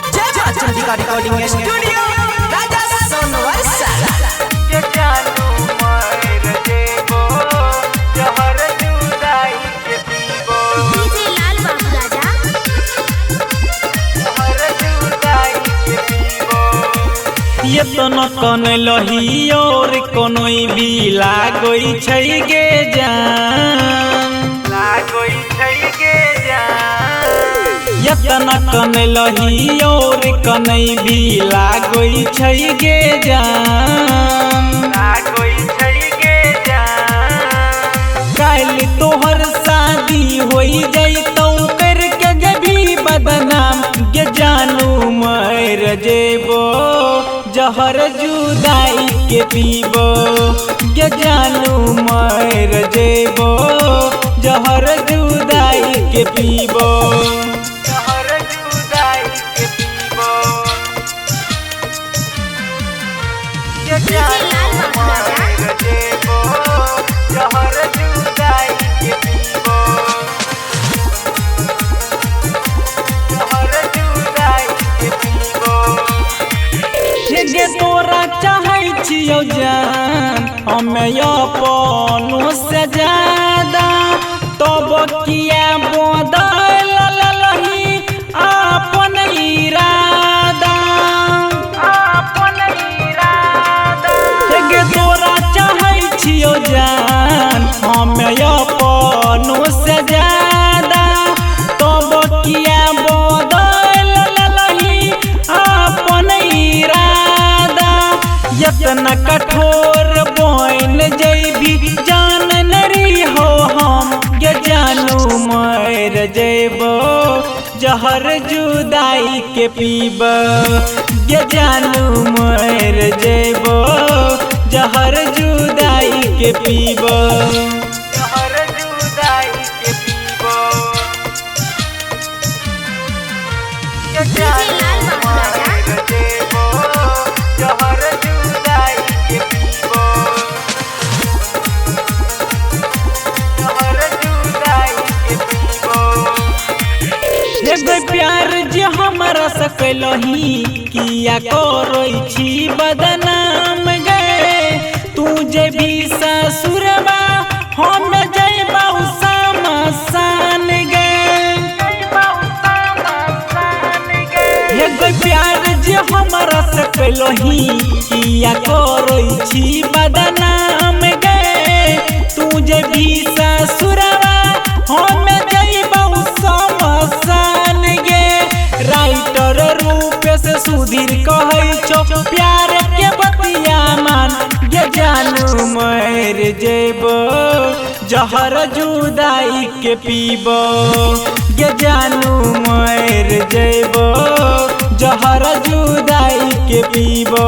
Recording studio राजा सोनवर्षा के जानू मर जेबो जहर जुदाई के पीबो डीजे लाल बाबू राजा जहर जुदाई के पीबो ये तो न कन लही और कोनोई भी लागोई छै गे जान लागोई छै गे जान ये तो न कन लही और कनई भी लागोई छै गे जान लागोई छै गे जान काल तोहर शादी होई जैतौ करके जभी बदनाम गे जानू मर जेबो जहर जुदाई के पीबो गे जानू मर जेबो जहर जुदाई के पीबो जहर जुदाई के पीबो के डीजे लाल बाबू राजा मर जेबो जहर जुदाई के पीबो जहर जुदाई के पीबो गे तोरा चाहै छियौ जान हमे अपनो से ज्यादा तब किया बदल लही अपन इरादा अपन इरादा गे तोरा चाहै छियौ जान हमे अपनो से ज्यादा तब किया बदल लही अपन इरादा इतना कठोर बन जैभी जान नरी हो हम गे जानू मर जेबो जहर जुदाई के पीबो गे जानू मर जेबो जहर जुदाई के पीबो जहर जुदाई के पीबो के डीजे लाल बाबू राजा मर जेबो जहर जुदाई के पीबो जहर जुदाई के पीबो एगो प्यार जे हमरा से कैलही किया करै छी बदनाम गे तू जे भी ससुरबा हम जइबा समसान गे एगो प्यार जे हमरा से कैलही किया करै छी बदनाम गे तू जे भी ससुरबा हम जइबा समसान गे राइटर रूप से सुधीर कहै छो प्यार के बतिया मान गे जानू मर जेबो जहर जुदाई के पीबो गे जानू मर जेबो जहर जुदाई के पीबो।